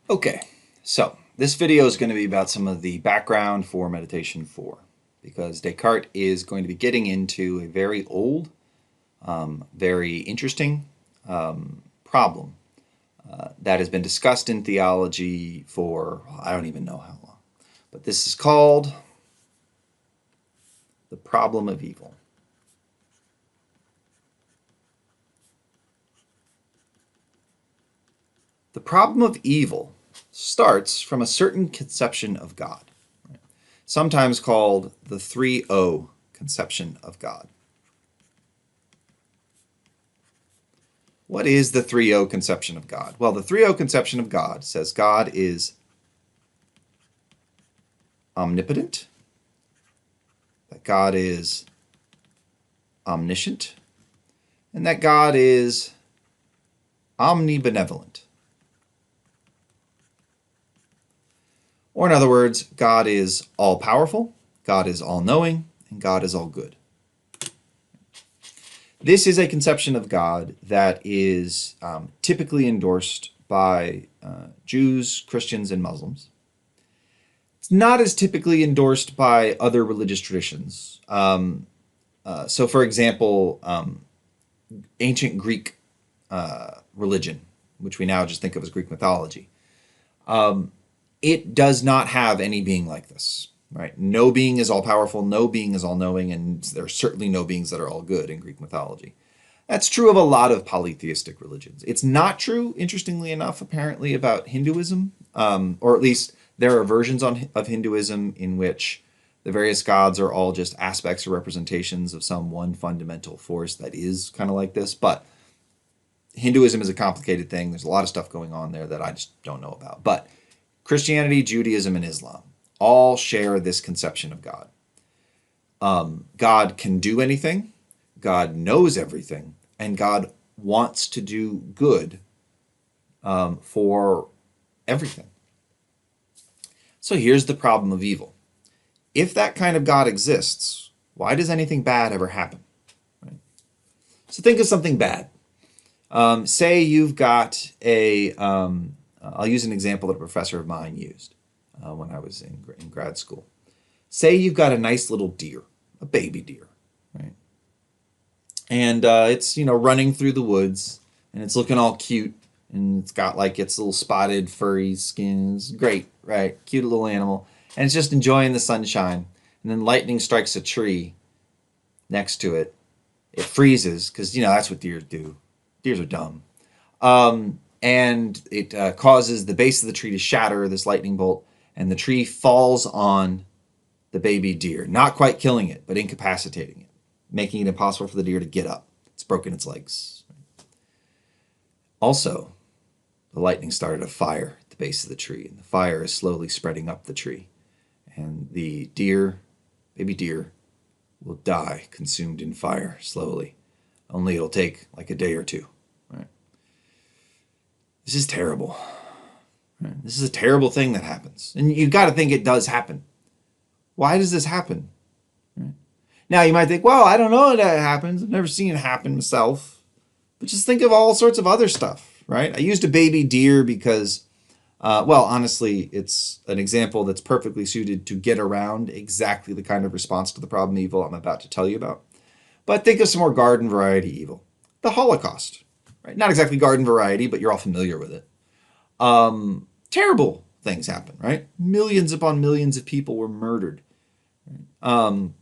Okay, so this video is going to be about some of the background for Meditation 4 because Descartes is going to be getting into a very old, very interesting problem that has been discussed in theology for, I don't even know how long. But this is called the problem of evil. The problem of evil starts from a certain conception of God, sometimes called the 3-O conception of God. What is the 3-O conception of God? Well, the 3-O conception of God says God is omnipotent, that God is omniscient, and that God is omnibenevolent. Or in other words, God is all-powerful, God is all-knowing, and God is all-good. This is a conception of God that is typically endorsed by Jews, Christians, and Muslims. It's not as typically endorsed by other religious traditions. So, for example, ancient Greek religion, which we now just think of as Greek mythology, it does not have any being like this. Right? No being is all powerful, no being is all knowing, and there are certainly no beings that are all good in Greek mythology. That's true of a lot of polytheistic religions. It's not true, interestingly enough, apparently, about Hinduism, or at least there are versions of Hinduism in which the various gods are all just aspects or representations of some one fundamental force that is kind of like this. But Hinduism is a complicated thing. There's a lot of stuff going on there that I just don't know about. But Christianity, Judaism, and Islam all share this conception of God. God can do anything, God knows everything, and God wants to do good for everything. So here's the problem of evil. If that kind of God exists, why does anything bad ever happen? Right? So think of something bad. Say you've got I'll use an example that a professor of mine used when I was in grad school. Say you've got a nice little deer, a baby deer, right? And it's running through the woods, and it's looking all cute, and it's got like its little spotted furry skin. It's great, right? Cute little animal, and it's just enjoying the sunshine. And then lightning strikes a tree next to it. It freezes because that's what deer do. Deers are dumb. And it causes the base of the tree to shatter, this lightning bolt, and the tree falls on the baby deer, not quite killing it, but incapacitating it, making it impossible for the deer to get up. It's broken its legs. Also, the lightning started a fire at the base of the tree, and the fire is slowly spreading up the tree. And the baby deer, will die consumed in fire slowly. Only it'll take like a day or two. Right? This is terrible. Right? This is a terrible thing that happens. And you've got to think it does happen. Why does this happen? Right? Now, you might think, well, I don't know that it happens. I've never seen it happen myself. But just think of all sorts of other stuff, right? I used a baby deer because, honestly, it's an example that's perfectly suited to get around exactly the kind of response to the problem evil I'm about to tell you about. But think of some more garden variety evil. The Holocaust, right? Not exactly garden variety, but you're all familiar with it. Terrible things happen, right? Millions upon millions of people were murdered. In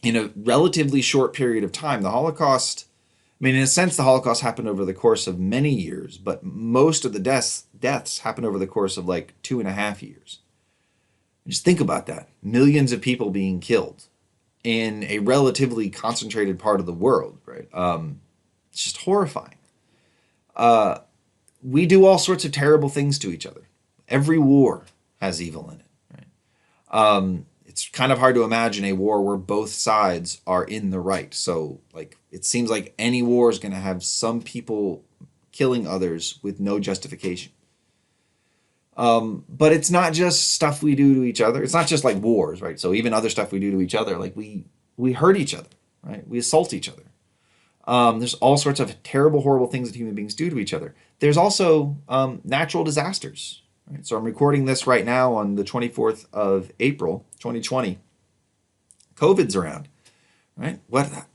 a relatively short period of time. The Holocaust, in a sense, the Holocaust happened over the course of many years, but most of the deaths happened over the course of like 2.5 years. Just think about that. Millions of people being killed in a relatively concentrated part of the world, right? It's just horrifying. We do all sorts of terrible things to each other. Every war has evil in it, right? It's kind of hard to imagine a war where both sides are in the right. So, it seems like any war is going to have some people killing others with no justification. But it's not just stuff we do to each other. It's not just like wars, right? So even other stuff we do to each other, like we hurt each other, right? We assault each other. There's all sorts of terrible, horrible things that human beings do to each other. There's also natural disasters, Right? So I'm recording this right now on the 24th of April, 2020. COVID's around, right?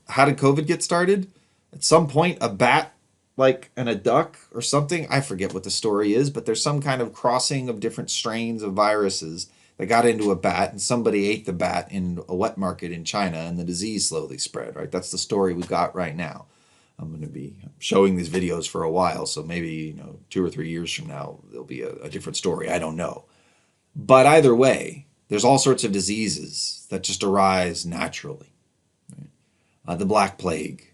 How did COVID get started? At some point, a bat, like, and a duck or something, I forget what the story is, but there's some kind of crossing of different strains of viruses that got into a bat, and somebody ate the bat in a wet market in China, and the disease slowly spread, right? That's the story we've got right now. I'm going to be showing these videos for a while, so maybe 2 or 3 years from now there'll be a different story. I don't know, but either way, there's all sorts of diseases that just arise naturally. Right? The Black Plague,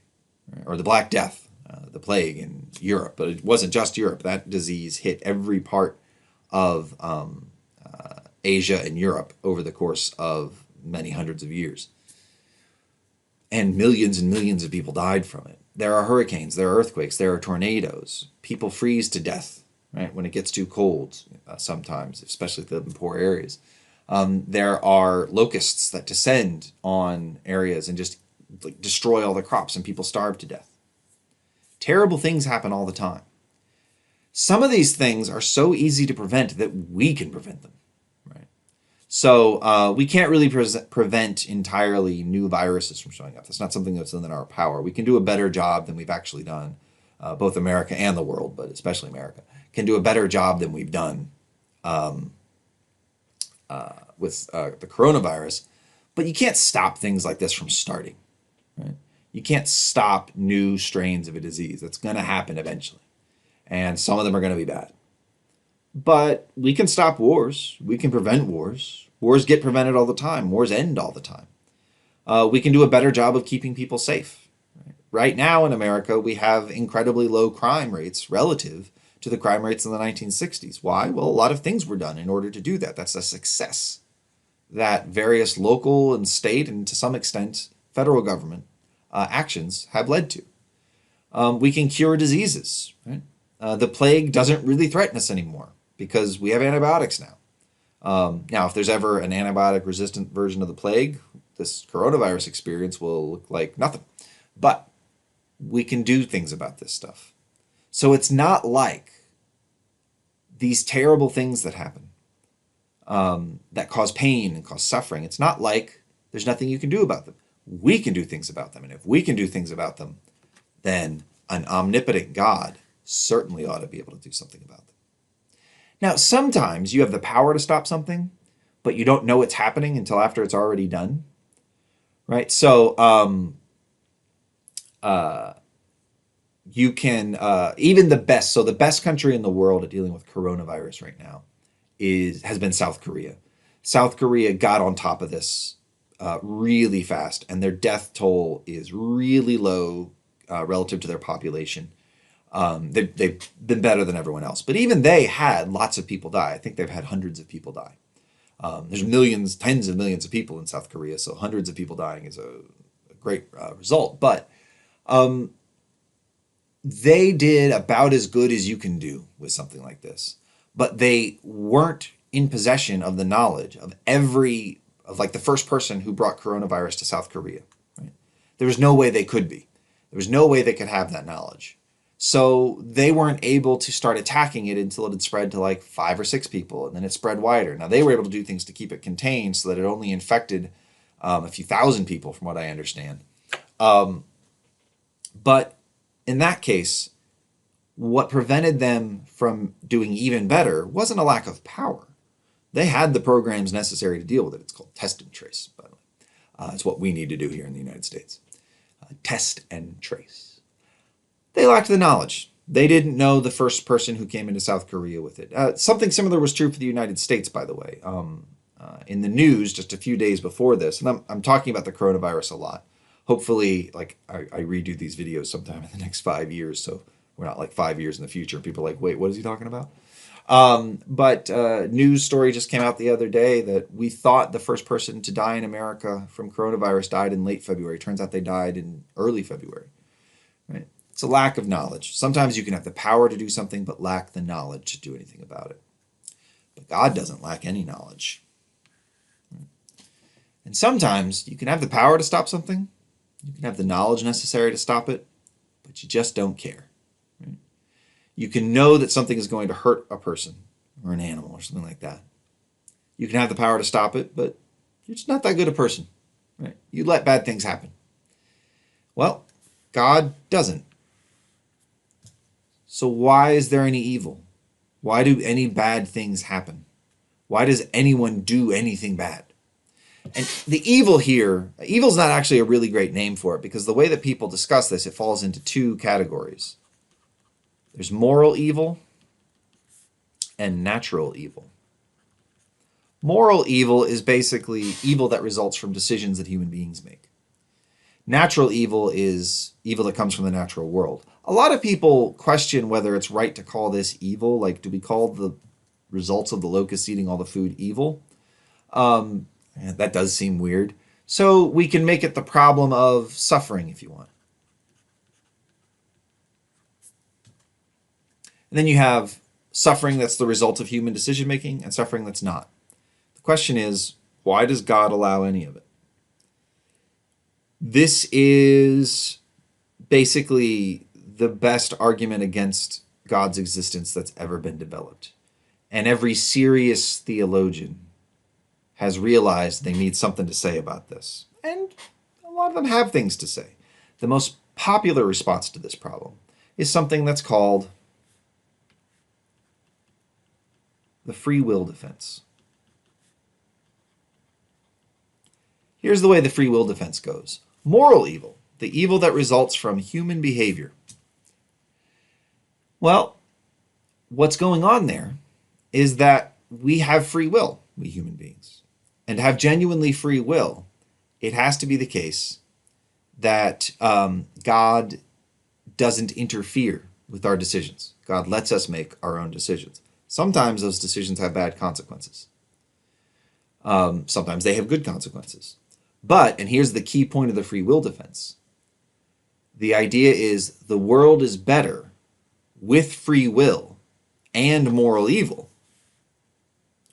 right? Or the Black Death, the plague in Europe, but it wasn't just Europe. That disease hit every part of Asia and Europe over the course of many hundreds of years, and millions of people died from it. There are hurricanes, there are earthquakes, there are tornadoes. People freeze to death, right, when it gets too cold, sometimes, especially in poor areas. There are locusts that descend on areas and just like destroy all the crops, and people starve to death. Terrible things happen all the time. Some of these things are so easy to prevent that we can prevent them. Right? So we can't really prevent entirely new viruses from showing up. That's not something that's within our power. We can do a better job than we've actually done. Both America and the world, but especially America, can do a better job than we've done with the coronavirus. But you can't stop things like this from starting. Right? You can't stop new strains of a disease. That's going to happen eventually. And some of them are going to be bad. But we can stop wars. We can prevent wars. Wars get prevented all the time. Wars end all the time. We can do a better job of keeping people safe. Right now in America, we have incredibly low crime rates relative to the crime rates in the 1960s. Why? Well, a lot of things were done in order to do that. That's a success that various local and state, and to some extent federal government actions have led to. We can cure diseases. Right? The plague doesn't really threaten us anymore because we have antibiotics now. Now, if there's ever an antibiotic-resistant version of the plague, this coronavirus experience will look like nothing. But we can do things about this stuff. So it's not like these terrible things that happen that cause pain and cause suffering. It's not like there's nothing you can do about them. We can do things about them. And if we can do things about them, then an omnipotent God certainly ought to be able to do something about them. Now, sometimes you have the power to stop something, but you don't know it's happening until after it's already done. Right? So you can, even the best, so the best country in the world at dealing with coronavirus right now has been South Korea. South Korea got on top of this really fast, and their death toll is really low relative to their population. They've been better than everyone else. But even they had lots of people die. I think they've had hundreds of people die. There's millions, tens of millions of people in South Korea, so hundreds of people dying is a great result. But they did about as good as you can do with something like this. But they weren't in possession of the knowledge of like the first person who brought coronavirus to South Korea. Right? There was no way they could be. There was no way they could have that knowledge. So they weren't able to start attacking it until it had spread to like 5 or 6 people, and then it spread wider. Now, they were able to do things to keep it contained so that it only infected a few thousand people, from what I understand. But in that case, what prevented them from doing even better wasn't a lack of power. They had the programs necessary to deal with it. It's called test and trace, by the way. It's what we need to do here in the United States. Test and trace. They lacked the knowledge. They didn't know the first person who came into South Korea with it. Something similar was true for the United States, by the way. In the news just a few days before this, and I'm talking about the coronavirus a lot. Hopefully, like I redo these videos sometime in the next 5 years, so we're not like 5 years in the future. People are like, wait, what is he talking about? But news story just came out the other day that we thought the first person to die in America from coronavirus died in late February. Turns out they died in early February. Right? It's a lack of knowledge. Sometimes you can have the power to do something, but lack the knowledge to do anything about it. But God doesn't lack any knowledge. Right? And sometimes you can have the power to stop something. You can have the knowledge necessary to stop it, but you just don't care. Right? You can know that something is going to hurt a person. or an animal or something like that. You can have the power to stop it, but you're just not that good a person, right? You let bad things happen. Well, God doesn't. So why is there any evil? Why do any bad things happen? Why does anyone do anything bad? And the evil here, evil's not actually a really great name for it, because the way that people discuss this, it falls into two categories. There's moral evil and natural evil. Moral evil is basically evil that results from decisions that human beings make. Natural evil is evil that comes from the natural world. A lot of people question whether it's right to call this evil. Like, do we call the results of the locusts eating all the food evil? That does seem weird. So we can make it the problem of suffering if you want. And then you have suffering that's the result of human decision making and suffering that's not. The question is, why does God allow any of it? This is basically the best argument against God's existence that's ever been developed. And every serious theologian has realized they need something to say about this. And a lot of them have things to say. The most popular response to this problem is something that's called the free will defense. Here's the way the free will defense goes. Moral evil, the evil that results from human behavior. Well, what's going on there is that we have free will, we human beings. And to have genuinely free will, it has to be the case that God doesn't interfere with our decisions. God lets us make our own decisions. Sometimes those decisions have bad consequences. Sometimes they have good consequences. But, and here's the key point of the free will defense, the idea is the world is better with free will and moral evil.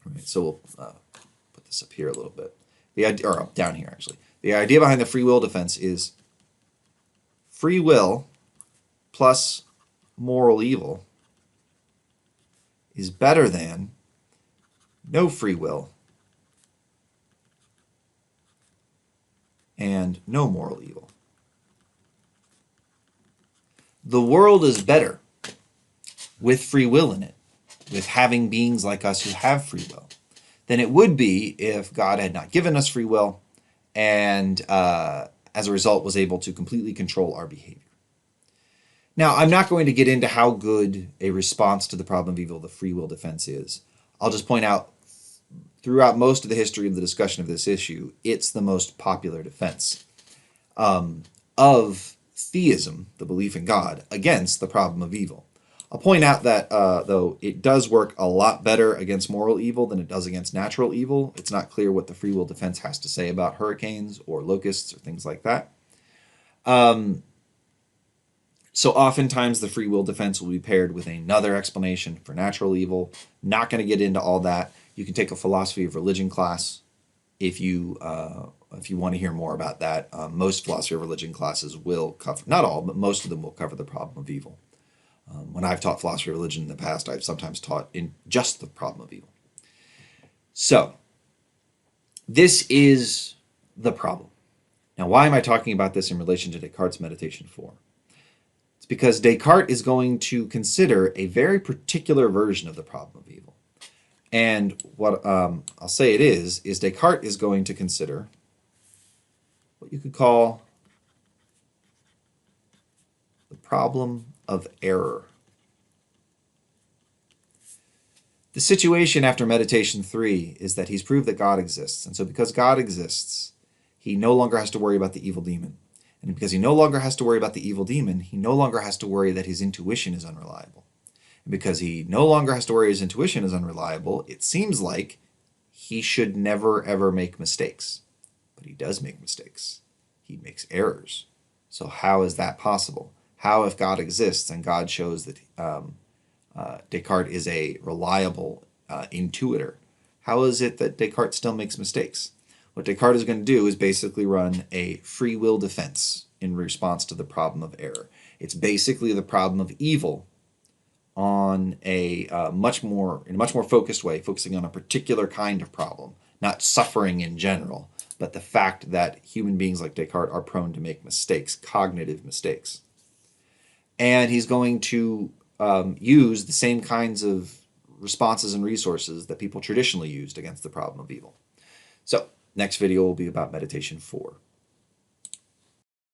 All right, so we'll put this up here a little bit. The idea, or down here actually. The idea behind the free will defense is free will plus moral evil is better than no free will and no moral evil. The world is better with free will in it, with having beings like us who have free will, than it would be if God had not given us free will and as a result was able to completely control our behavior. Now, I'm not going to get into how good a response to the problem of evil the free will defense is. I'll just point out throughout most of the history of the discussion of this issue, it's the most popular defense of theism, the belief in God, against the problem of evil. I'll point out that, though, it does work a lot better against moral evil than it does against natural evil. It's not clear what the free will defense has to say about hurricanes or locusts or things like that. So oftentimes the free will defense will be paired with another explanation for natural evil. Not going to get into all that. You can take a philosophy of religion class if you want to hear more about that. Most philosophy of religion classes will cover, not all, but most of them will cover the problem of evil. When I've taught philosophy of religion in the past, I've sometimes taught in just the problem of evil. So this is the problem. Now, why am I talking about this in relation to Descartes' Meditation 4? It's because Descartes is going to consider a very particular version of the problem of evil. And what I'll say it is Descartes is going to consider what you could call the problem of error. The situation after Meditation 3 is that he's proved that God exists. And so because God exists, he no longer has to worry about the evil demon. And because he no longer has to worry about the evil demon, he no longer has to worry that his intuition is unreliable. And because he no longer has to worry his intuition is unreliable, it seems like he should never, ever make mistakes. But he does make mistakes. He makes errors. So how is that possible? How, if God exists and God shows that Descartes is a reliable intuitor, how is it that Descartes still makes mistakes? What Descartes is going to do is basically run a free will defense in response to the problem of error. It's basically the problem of evil on a much more focused way, focusing on a particular kind of problem, not suffering in general, but the fact that human beings like Descartes are prone to make mistakes, cognitive mistakes. And he's going to use the same kinds of responses and resources that people traditionally used against the problem of evil. So, next video will be about meditation 4.